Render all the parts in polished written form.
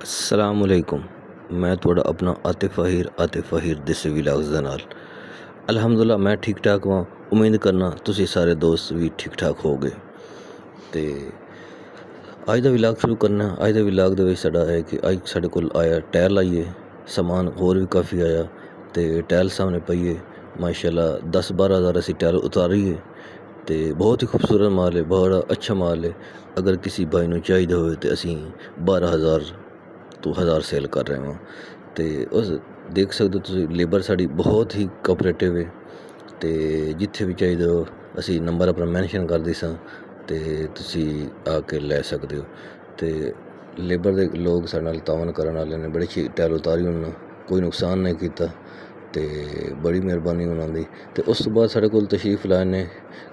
ਅਸਲਾਮੁਅਲੈਕੁਮ। ਮੈਂ ਤੁਹਾਡਾ ਆਪਣਾ ਆਤਿਫ ਅਹੀਰ ਦੇਸੀ ਵਿਲਾਗਸ ਦੇ ਨਾਲ। ਅਲਹਮਦੁਲਿਲਾ ਮੈਂ ਠੀਕ ਠਾਕ ਹਾਂ। ਉਮੀਦ ਕਰਨਾ ਤੁਸੀਂ ਸਾਰੇ ਦੋਸਤ ਵੀ ਠੀਕ ਠਾਕ ਹੋਗੇ। ਅਤੇ ਅੱਜ ਦਾ ਵਿਲਾਗ ਸ਼ੁਰੂ ਕਰਨਾ। ਅੱਜ ਦੇ ਵਿਲਾਗ ਦੇ ਵਿੱਚ ਸਾਡਾ ਹੈ ਕਿ ਅੱਜ ਸਾਡੇ ਕੋਲ ਆਇਆ ਟਾਇਰ ਲਾਈਏ, ਸਮਾਨ ਹੋਰ ਵੀ ਕਾਫੀ ਆਇਆ ਅਤੇ ਟਾਇਲ ਸਾਹਮਣੇ ਪਈਏ। ਮਾਸ਼ਾਅੱਲਾ 10-12 ਹਜ਼ਾਰ ਅਸੀਂ ਟਾਇਲ ਉਤਾਰੀਏ ਅਤੇ ਬਹੁਤ ਹੀ ਖੂਬਸੂਰਤ ਮਾਲ ਹੈ, ਬੜਾ ਅੱਛਾ ਮਾਲ ਹੈ। ਅਗਰ ਕਿਸੇ ਭਾਈ ਨੂੰ ਚਾਹੀਦਾ ਹੋਵੇ ਤਾਂ ਅਸੀਂ 12,000 ਤੋਂ 1000 ਸੇਲ ਕਰ ਰਹੇ ਹਾਂ। ਅਤੇ ਉਸ ਦੇਖ ਸਕਦੇ ਹੋ ਤੁਸੀਂ ਲੇਬਰ ਸਾਡੀ ਬਹੁਤ ਹੀ ਕੋਆਪਰੇਟਿਵ ਹੈ ਅਤੇ ਜਿੱਥੇ ਵੀ ਚਾਹੀਦਾ ਹੋ ਅਸੀਂ ਨੰਬਰ ਆਪਣਾ ਮੈਨਸ਼ਨ ਕਰਦੇ ਸਾਂ ਅਤੇ ਤੁਸੀਂ ਆ ਕੇ ਲੈ ਸਕਦੇ ਹੋ। ਅਤੇ ਲੇਬਰ ਦੇ ਲੋਕ ਸਾਡੇ ਨਾਲ ਤਾਵਨ ਕਰਨ ਵਾਲੇ ਨੇ, ਬੜੀ ਅੱਛੀ ਟਾਇਲ ਉਤਾਰੀ ਉਹਨਾਂ, ਕੋਈ ਨੁਕਸਾਨ ਨਹੀਂ ਕੀਤਾ ਅਤੇ ਬੜੀ ਮਿਹਰਬਾਨੀ ਉਹਨਾਂ ਦੀ। ਅਤੇ ਉਸ ਤੋਂ ਬਾਅਦ ਸਾਡੇ ਕੋਲ ਤਸ਼ਰੀਫ ਲਾਏ ਨੇ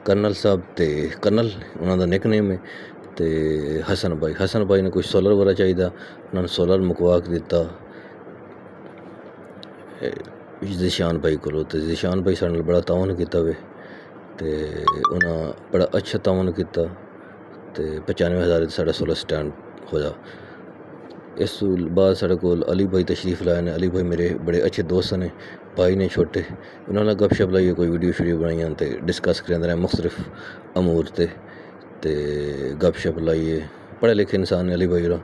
ਕਰਨਲ ਸਾਹਿਬ, ਅਤੇ ਕਰਨਲ ਉਹਨਾਂ ਦਾ ਨਿਕਨੇਮ ਹੈ। ਅਤੇ ਹਸਨ ਭਾਈ ਨੇ ਕੁਛ ਸੋਲਰ ਵਗੈਰਾ ਚਾਹੀਦਾ, ਉਹਨਾਂ ਨੂੰ ਸੋਲਰ ਮੁਕਵਾ ਕੇ ਦਿੱਤਾ ਜ਼ੀਸ਼ਾਨ ਭਾਈ ਕੋਲੋਂ। ਅਤੇ ਜ਼ੀਸ਼ਾਨ ਭਾਈ ਸਾਡੇ ਨਾਲ ਬੜਾ ਤਾਵਨ ਕੀਤਾ ਵੇ ਅਤੇ ਉਹਨਾਂ ਬੜਾ ਅੱਛਾ ਤਾਵਨ ਕੀਤਾ ਅਤੇ 95,000 ਸਾਡਾ ਸੋਲਰ ਸਟੈਂਡ ਹੋਇਆ। ਇਸ ਤੋਂ ਬਾਅਦ ਸਾਡੇ ਕੋਲ ਅਲੀ ਭਾਈ ਤਸ਼ਰੀਫ ਲਾਏ ਨੇ। ਅਲੀ ਭਾਈ ਮੇਰੇ ਬੜੇ ਅੱਛੇ ਦੋਸਤ ਨੇ, ਭਾਈ ਨੇ ਛੋਟੇ। ਉਹਨਾਂ ਨਾਲ ਗੱਪਸ਼ਪ ਲਾਈਏ, ਕੋਈ ਵੀਡੀਓ ਬਣਾਈਆਂ ਅਤੇ ਡਿਸਕਸ ਕਰਿਆ ਰਹੇ ਮੁਖਤਲਿਫ ਅਮੂਰ ਅਤੇ ਗੱਪਸ਼ਪ ਲਾਈਏ। ਪੜ੍ਹੇ ਲਿਖੇ ਇਨਸਾਨ ਨੇ ਅਲੀ ਭਾਈ ਹੋਰਾਂ।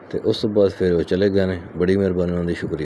ਅਤੇ ਉਸ ਤੋਂ ਬਾਅਦ ਫਿਰ ਉਹ ਚਲੇ ਗਏ ਨੇ। ਬੜੀ ਮਿਹਰਬਾਨੀ ਉਹਨਾਂ ਦੀ, ਸ਼ੁਕਰੀਆ।